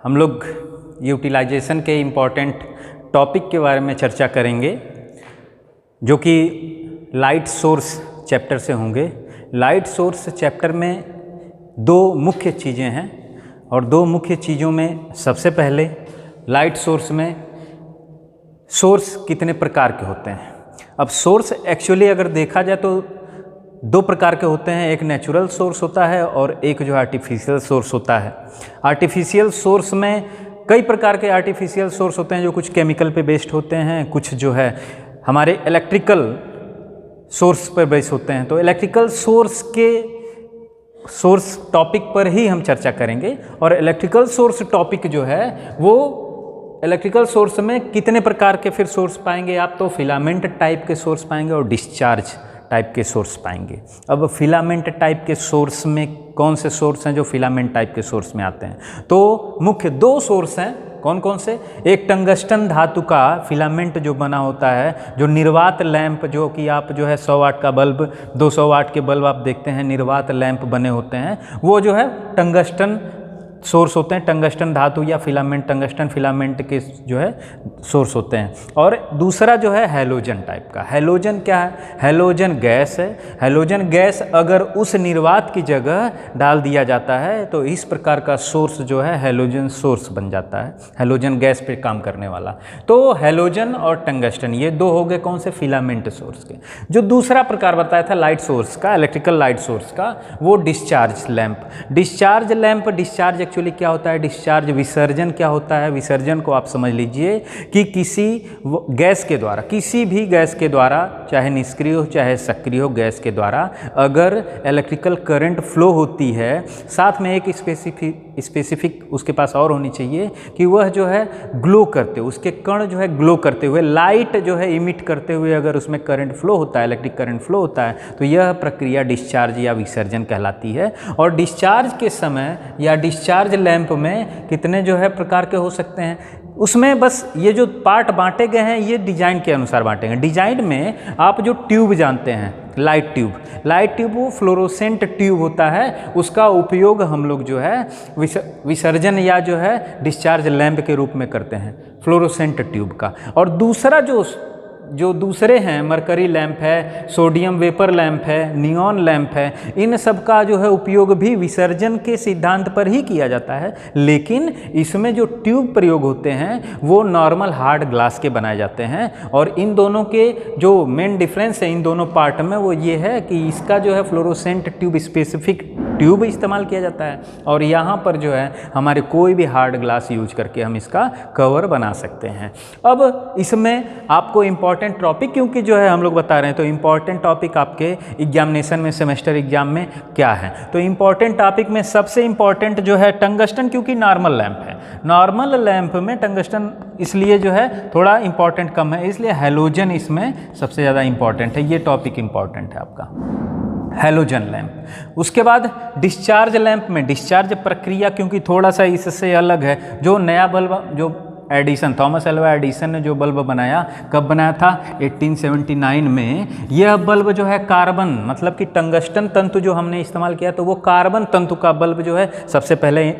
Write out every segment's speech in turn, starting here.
हम लोग यूटिलाइजेशन के इम्पॉर्टेंट टॉपिक के बारे में चर्चा करेंगे जो कि लाइट सोर्स चैप्टर से होंगे। लाइट सोर्स चैप्टर में दो मुख्य चीज़ें हैं और दो मुख्य चीज़ों में सबसे पहले लाइट सोर्स में सोर्स कितने प्रकार के होते हैं। अब सोर्स एक्चुअली अगर देखा जाए तो दो प्रकार के होते हैं, एक नेचुरल सोर्स होता है और एक जो आर्टिफिशियल सोर्स होता है। आर्टिफिशियल सोर्स में कई प्रकार के आर्टिफिशियल सोर्स होते हैं जो कुछ केमिकल पे बेस्ड होते हैं, कुछ जो है हमारे इलेक्ट्रिकल सोर्स पर बेस्ड होते हैं। तो इलेक्ट्रिकल सोर्स के सोर्स टॉपिक पर ही हम चर्चा करेंगे और इलेक्ट्रिकल सोर्स टॉपिक जो है वो इलेक्ट्रिकल सोर्स में कितने प्रकार के फिर सोर्स पाएंगे आप, तो फिलामेंट टाइप के सोर्स पाएंगे और डिस्चार्ज टाइप के सोर्स पाएंगे। अब फिलामेंट टाइप के सोर्स में कौन से सोर्स हैं जो फिलामेंट टाइप के सोर्स में आते हैं, तो मुख्य दो सोर्स हैं। कौन कौन से? एक टंगस्टन धातु का फिलामेंट जो बना होता है, जो निर्वात लैंप, जो कि आप जो है 100 वाट का बल्ब, 200 वाट के बल्ब आप देखते हैं निर्वात लैंप बने होते हैं, वो जो है टंगस्टन सोर्स होते हैं। टंगस्टन धातु या फिलामेंट, टंगस्टन फिलामेंट के जो है सोर्स होते हैं। और दूसरा जो है हैलोजन टाइप का। हैलोजन क्या है? हैलोजन गैस है। हैलोजन गैस अगर उस निर्वात की जगह डाल दिया जाता है तो इस प्रकार का सोर्स जो है हैलोजन सोर्स बन जाता है, हैलोजन गैस पे काम करने वाला। तो हैलोजन और टंगस्टन ये दो हो गए कौन से? फिलामेंट सोर्स के। जो दूसरा प्रकार बताया था लाइट सोर्स का, इलेक्ट्रिकल लाइट सोर्स का, वो discharge lamp. Discharge lamp, discharge actually क्या होता है? डिस्चार्ज विसर्जन क्या होता है? विसर्जन को आप समझ लीजिए कि किसी गैस के द्वारा, किसी भी गैस के द्वारा, चाहे निष्क्रिय हो चाहे सक्रिय हो, गैस के द्वारा अगर इलेक्ट्रिकल करंट फ्लो होती है, साथ में एक स्पेसिफिक उसके पास और होनी चाहिए कि वह जो है ग्लो करते हुए, उसके कण जो है ग्लो करते हुए, लाइट जो है इमिट करते हुए अगर उसमें करंट फ्लो होता है, इलेक्ट्रिक करंट फ्लो होता है, तो यह प्रक्रिया डिस्चार्ज या विसर्जन कहलाती है। और डिस्चार्ज के समय या डिस्चार्ज लैंप में कितने जो है प्रकार के हो सकते हैं, उसमें बस ये जो पार्ट बांटे गए हैं ये डिजाइन के अनुसार बांटे गए। डिजाइन में आप जो ट्यूब जानते हैं, लाइट ट्यूब, लाइट ट्यूब वो फ्लोरोसेंट ट्यूब होता है, उसका उपयोग हम लोग जो है विसर्जन या जो है डिस्चार्ज लैंप के रूप में करते हैं, फ्लोरोसेंट ट्यूब का। और दूसरा जो दूसरे हैं, मरकरी लैंप है, सोडियम वेपर लैंप है, नियॉन लैंप है, इन सब का जो है उपयोग भी विसर्जन के सिद्धांत पर ही किया जाता है। लेकिन इसमें जो ट्यूब प्रयोग होते हैं वो नॉर्मल हार्ड ग्लास के बनाए जाते हैं। और इन दोनों के जो मेन डिफरेंस है इन दोनों पार्ट में वो ये है कि इसका जो है फ्लोरोसेंट ट्यूब, स्पेसिफिक ट्यूब इस्तेमाल किया जाता है और यहाँ पर जो है हमारे कोई भी हार्ड ग्लास यूज करके हम इसका कवर बना सकते हैं। अब इसमें आपको इम्पॉर्टेंट टॉपिक, क्योंकि जो है हम लोग बता रहे हैं, तो इम्पॉर्टेंट टॉपिक आपके एग्जामिनेशन में, सेमेस्टर एग्जाम में क्या है, तो इम्पॉर्टेंट टॉपिक में सबसे इम्पॉर्टेंट जो है टंगस्टन, क्योंकि नॉर्मल लैंप है। नॉर्मल लैंप में टंगस्टन इसलिए जो है थोड़ा इम्पॉर्टेंट कम है, इसलिए हैलोजन इसमें सबसे ज़्यादा इम्पॉर्टेंट है। ये टॉपिक इम्पॉर्टेंट है आपका हैलोजन लैंप। उसके बाद डिस्चार्ज लैंप में डिस्चार्ज प्रक्रिया क्योंकि थोड़ा सा इससे अलग है। जो नया बल्ब, जो एडिसन, थॉमस अल्वा एडिसन ने जो बल्ब बनाया, कब बनाया था? 1879 में। यह बल्ब जो है कार्बन, मतलब कि टंगस्टन तंतु जो हमने इस्तेमाल किया तो वो कार्बन तंतु का बल्ब जो है सबसे पहले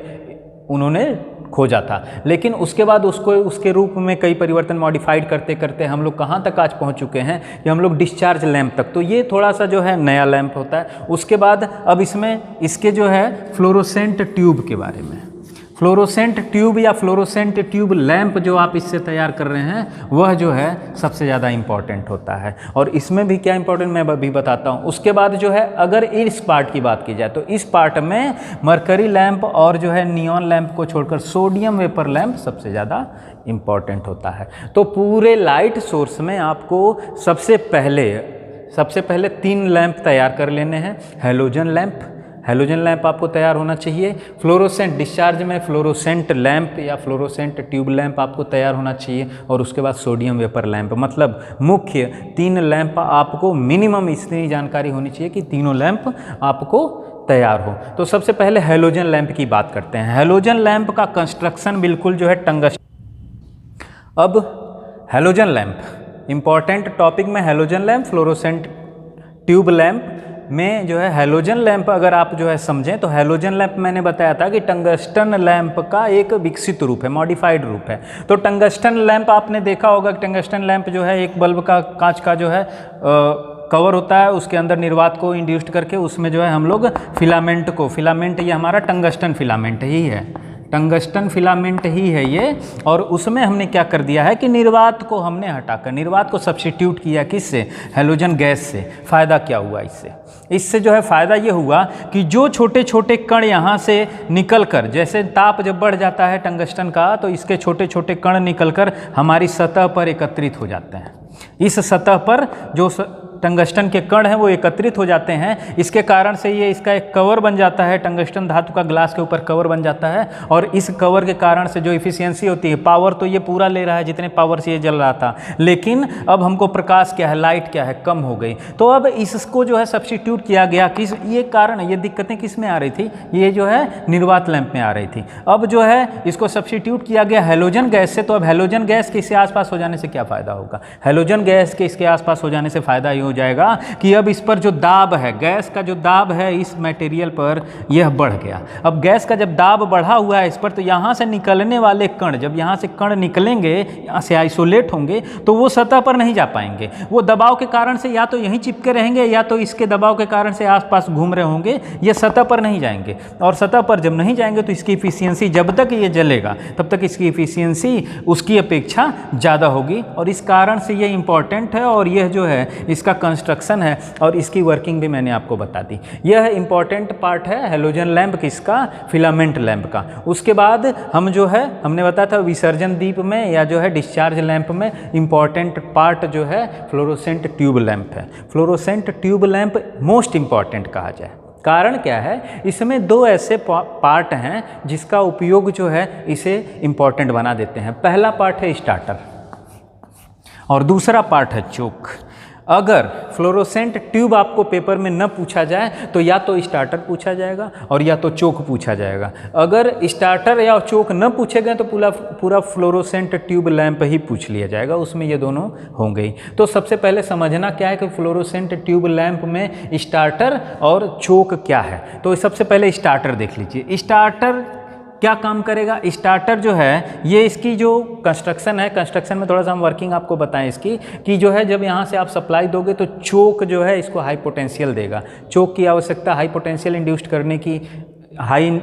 उन्होंने खोजा था। लेकिन उसके बाद उसको उसके रूप में कई परिवर्तन मॉडिफाइड करते करते हम लोग कहाँ तक आज पहुँच चुके हैं कि हम लोग डिस्चार्ज लैंप तक। तो ये थोड़ा सा जो है नया लैंप होता है। उसके बाद अब इसमें इसके जो है फ्लोरोसेंट ट्यूब के बारे में, फ्लोरोसेंट ट्यूब या फ्लोरोसेंट ट्यूब लैंप जो आप इससे तैयार कर रहे हैं वह जो है सबसे ज़्यादा इम्पॉर्टेंट होता है। और इसमें भी क्या इम्पॉर्टेंट मैं अभी बताता हूँ। उसके बाद जो है अगर इस पार्ट की बात की जाए तो इस पार्ट में मरकरी लैंप और जो है नियॉन लैंप को छोड़कर सोडियम वेपर लैंप सबसे ज़्यादा इम्पॉर्टेंट होता है। तो पूरे लाइट सोर्स में आपको सबसे पहले 3 लैंप तैयार कर लेने हैं। हैलोजन लैंप, हैलोजन लैंप आपको तैयार होना चाहिए। फ्लोरोसेंट डिस्चार्ज में फ्लोरोसेंट लैंप या फ्लोरोसेंट ट्यूब लैंप आपको तैयार होना चाहिए। और उसके बाद सोडियम वेपर लैंप, मतलब मुख्य 3 लैंप आपको मिनिमम इतनी जानकारी होनी चाहिए कि तीनों लैंप आपको तैयार हो। तो सबसे पहले हैलोजन लैंप की बात करते हैं। हैलोजन लैंप का कंस्ट्रक्शन बिल्कुल जो है टंगस्टन। अब हैलोजन लैंप इंपॉर्टेंट टॉपिक में halogen lamp, fluorescent tube lamp, में जो है हैलोजन लैंप अगर आप जो है समझें तो हैलोजन लैंप मैंने बताया था कि टंगस्टन लैंप का एक विकसित रूप है, मॉडिफाइड रूप है। तो टंगस्टन लैंप आपने देखा होगा कि टंगस्टन लैंप जो है एक बल्ब का कांच का जो है कवर होता है, उसके अंदर निर्वात को इंड्यूस्ड करके उसमें जो है हम लोग फिलामेंट ये हमारा टंगस्टन फिलामेंट ही है, टंगस्टन फिलामेंट ही है ये। और उसमें हमने क्या कर दिया है कि निर्वात को हमने हटाकर निर्वात को सब्स्टिट्यूट किया किससे, हैलोजन गैस से। फ़ायदा क्या हुआ इससे जो है फ़ायदा ये हुआ कि जो छोटे छोटे कण यहाँ से निकलकर, जैसे ताप जब बढ़ जाता है टंगस्टन का तो इसके छोटे छोटे कण निकलकर हमारी सतह पर एकत्रित हो जाते हैं। इस सतह पर जो टंगस्टन के कण हैं वो एकत्रित हो जाते हैं, इसके कारण से ये इसका एक कवर बन जाता है, टंगस्टन धातु का ग्लास के ऊपर कवर बन जाता है। और इस कवर के कारण से जो इफिशियंसी होती है, पावर तो ये पूरा ले रहा है जितने पावर से ये जल रहा था, लेकिन अब हमको प्रकाश क्या है, लाइट क्या है, कम हो गई। तो अब इसको जो है सब्स्टिट्यूट किया गया, किस ये कारण, ये दिक्कतें किस में आ रही थी, ये जो है निर्वात लैंप में आ रही थी। अब जो है इसको सब्स्टिट्यूट किया गया हैलोजन गैस से। तो अब हैलोजन गैस के इसके आसपास हो जाने से क्या फ़ायदा होगा, हैलोजन गैस के इसके आसपास हो जाने से फ़ायदा ये हो जाएगा कि अब इस पर जो दाब है, गैस का जो दाब है इस मटेरियल पर यह बढ़ गया। अब गैस का जब दाब बढ़ा हुआ है इस पर, तो यहाँ से निकलने वाले कण, जब यहाँ से कण निकलेंगे, यहाँ से आइसोलेट होंगे, तो वो सतह पर नहीं जा पाएंगे। वो दबाव के कारण से या तो यहीं चिपके रहेंगे या तो इसके दबाव के कारण से आसपास घूम रहे होंगे, ये सतह पर नहीं जाएंगे। और सतह पर जब नहीं जाएंगे तो इसकी इफिशियंसी, जब तक ये जलेगा तब तक इसकी इफिशियंसी उसकी अपेक्षा ज़्यादा होगी। और इस कारण से ये इम्पॉर्टेंट है और यह जो है इसका कंस्ट्रक्शन है और इसकी वर्किंग भी मैंने आपको बता दी। यह इंपॉर्टेंट पार्ट है हैलोजन लैंप किसका, फिलामेंट लैंप का। उसके बाद हम जो है हमने बताया था विसर्जन दीप में या जो है डिस्चार्ज लैंप में इंपॉर्टेंट पार्ट जो है फ्लोरोसेंट ट्यूब लैंप है। Fluorescent tube lamp most important कहा जाए। कारण क्या है, इसमें दो ऐसे पार्ट हैं जिसका उपयोग जो है इसे इंपॉर्टेंट बना देते हैं। पहला पार्ट है स्टार्टर और दूसरा पार्ट है चोक। अगर फ्लोरोसेंट ट्यूब आपको पेपर में न पूछा जाए तो या तो स्टार्टर पूछा जाएगा और या तो चोक पूछा जाएगा। अगर स्टार्टर या चोक न पूछे गए तो पूरा फ्लोरोसेंट ट्यूब लैंप ही पूछ लिया जाएगा, उसमें ये दोनों होंगे ही। तो सबसे पहले समझना क्या है कि फ्लोरोसेंट ट्यूब लैंप में स्टार्टर और चोक क्या है। तो सबसे पहले स्टार्टर देख लीजिए। स्टार्टर क्या काम करेगा, स्टार्टर जो है ये इसकी जो कंस्ट्रक्शन है, कंस्ट्रक्शन में थोड़ा सा हम वर्किंग आपको बताएं इसकी, कि जो है जब यहाँ से आप सप्लाई दोगे तो चोक जो है इसको हाई पोटेंशियल देगा। चोक की आवश्यकता हाई पोटेंशियल इंड्यूस्ड करने की, हाई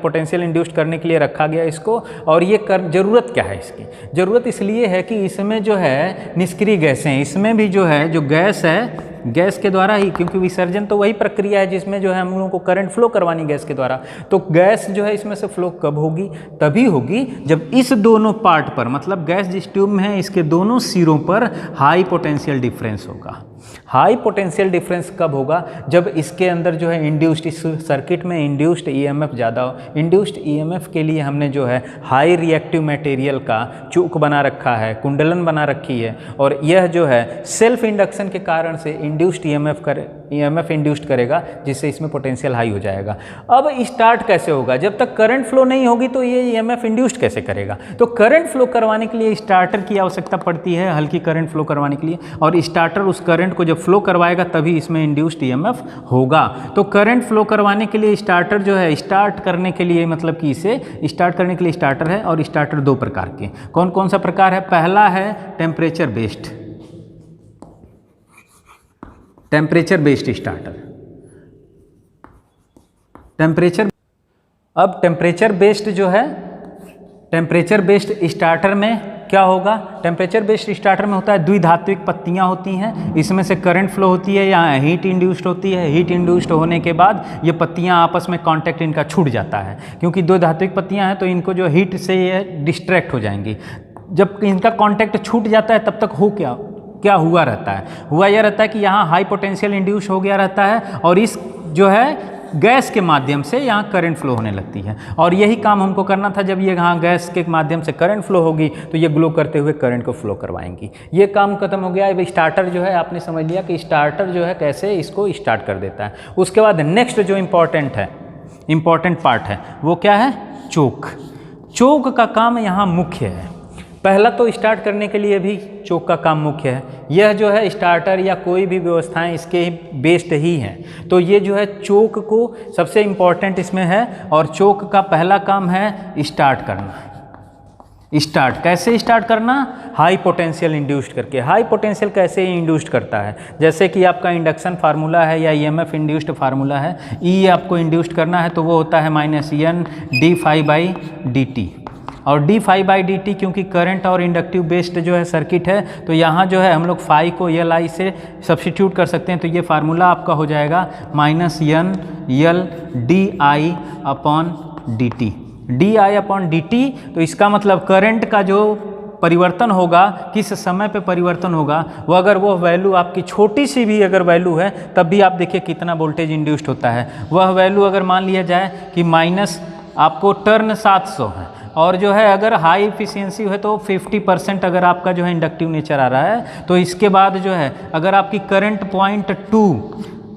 पोटेंशियल इंड्यूस्ड करने के लिए रखा गया इसको। और ये ज़रूरत क्या है इसकी, ज़रूरत इसलिए है कि इसमें जो है निष्क्रिय गैसें, इसमें भी जो है जो गैस है, गैस के द्वारा ही, क्योंकि विसर्जन तो वही प्रक्रिया है जिसमें जो है हम लोगों को करंट फ्लो करवानी गैस के द्वारा। तो गैस जो है इसमें से फ्लो कब होगी, तभी होगी जब इस दोनों पार्ट पर, मतलब गैस जिस ट्यूब में है इसके दोनों सिरों पर हाई पोटेंशियल डिफरेंस होगा। हाई पोटेंशियल डिफरेंस कब होगा, जब इसके अंदर जो है इंड्यूस्ड, इस सर्किट में इंड्यूस्ड ईएमएफ ज़्यादा हो। इंड्यूस्ड ईएमएफ के लिए हमने जो है हाई रिएक्टिव मटेरियल का चूक बना रखा है, कुंडलन बना रखी है, और यह जो है सेल्फ इंडक्शन के कारण से इंड्यूस्ड ईएमएफ इंड्यूस्ड करेगा, जिससे इसमें पोटेंशियल हाई हो जाएगा। अब स्टार्ट कैसे होगा, जब तक करंट फ्लो नहीं होगी तो ये ईएमएफ इंड्यूस्ड कैसे करेगा। तो करंट फ्लो करवाने के लिए स्टार्टर की आवश्यकता पड़ती है, हल्की करंट फ्लो करवाने के लिए, और स्टार्टर उस करंट को जब फ्लो करवाएगा तभी इसमें इंड्यूस्ड ईएमएफ होगा। तो करंट फ्लो करवाने के लिए स्टार्टर जो है, स्टार्ट करने के लिए, मतलब कि इसे स्टार्ट करने के लिए स्टार्टर है। और स्टार्टर दो प्रकार के, कौन कौन सा प्रकार है, पहला है temperature based, temperature based starter. अब टेम्परेचर बेस्ड जो है, टेम्परेचर बेस्ड स्टार्टर में क्या होगा, टेम्परेचर बेस्ड स्टार्टर में होता है द्विधात्विक पत्तियां होती हैं, इसमें से करंट फ्लो होती है, यहाँ हीट इंड्यूस्ड होती है। हीट इंड्यूस्ड होने के बाद ये पत्तियां आपस में कांटेक्ट इनका छूट जाता है, क्योंकि दो धात्विक पत्तियां हैं तो इनको जो हीट से ये डिस्ट्रैक्ट हो जाएंगी। जब इनका कांटेक्ट छूट जाता है तब तक क्या हुआ रहता है, हुआ यह रहता है कि यहाँ हाई पोटेंशियल इंड्यूस हो गया रहता है और इस जो है गैस के माध्यम से यहाँ करंट फ्लो होने लगती है। और यही काम हमको करना था, जब ये यहाँ गैस के माध्यम से करंट फ्लो होगी तो ये ग्लो करते हुए करंट को फ्लो करवाएंगी। ये काम खत्म हो गया। अब स्टार्टर जो है आपने समझ लिया कि स्टार्टर जो है कैसे इसको स्टार्ट कर देता है। उसके बाद नेक्स्ट जो इम्पॉर्टेंट पार्ट है वो क्या है, चोक। चोक का काम यहाँ मुख्य है। पहला तो स्टार्ट करने के लिए भी चोक का काम मुख्य है। यह जो है स्टार्टर या कोई भी व्यवस्थाएं इसके बेस्ड ही हैं। तो ये जो है चोक को सबसे इम्पॉर्टेंट इसमें है, और चोक का पहला काम है स्टार्ट करना। स्टार्ट कैसे स्टार्ट करना? हाई पोटेंशियल इंड्यूस्ड करके। हाई पोटेंशियल कैसे इंड्यूस्ड करता है? जैसे कि आपका इंडक्शन फार्मूला है या ईएमएफ इंड्यूस्ड फार्मूला है, ई आपको इंड्यूस्ड करना है तो वो होता है -n d∅dt। और d∅dt क्योंकि करंट और इंडक्टिव बेस्ड जो है सर्किट है, तो यहाँ जो है हम लोग फाई को LI से सब्स्टिट्यूट कर सकते हैं। तो ये फार्मूला आपका हो जाएगा -n/L/di/dt। di/dt, तो इसका मतलब करंट का जो परिवर्तन होगा, किस समय पे परिवर्तन होगा, वो अगर वो वैल्यू आपकी छोटी सी भी अगर वैल्यू है तब भी आप देखिए कितना वोल्टेज इंड्यूस्ड होता है। वह वैल्यू अगर मान लिया जाए कि माइनस आपको टर्न 700 है, और जो है अगर हाई इफिशियंसी है तो 50% अगर आपका जो है इंडक्टिव नेचर आ रहा है, तो इसके बाद जो है अगर आपकी करंट 0.2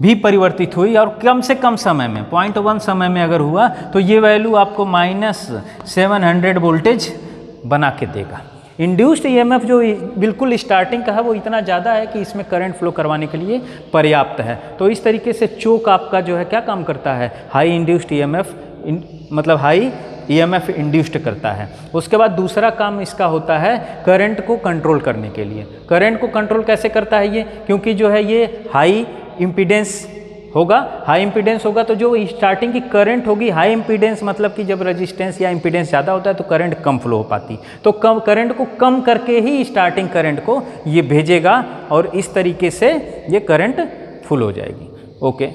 भी परिवर्तित हुई और कम से कम समय में 0.1 समय में अगर हुआ, तो ये वैल्यू आपको -700 वोल्टेज बना के देगा। इंड्यूस्ड ईएमएफ जो बिल्कुल स्टार्टिंग का है वो इतना ज़्यादा है कि इसमें करंट फ्लो करवाने के लिए पर्याप्त है। तो इस तरीके से चोक आपका जो है क्या काम करता है? हाई इंड्यूस्ड ईएमएफ मतलब हाई ईएमएफ इंड्यूस्ड करता है। उसके बाद दूसरा काम इसका होता है करंट को कंट्रोल करने के लिए। करंट को कंट्रोल कैसे करता है ये? क्योंकि जो है ये हाई इम्पीडेंस होगा। हाई इम्पीडेंस होगा तो जो स्टार्टिंग की करंट होगी, हाई इम्पीडेंस मतलब कि जब रेजिस्टेंस या इम्पीडेंस ज़्यादा होता है तो करंट कम फ्लो हो पाती, तो कम करंट को कम करके ही स्टार्टिंग करंट को ये भेजेगा और इस तरीके से ये करंट फुल हो जाएगी। ओके।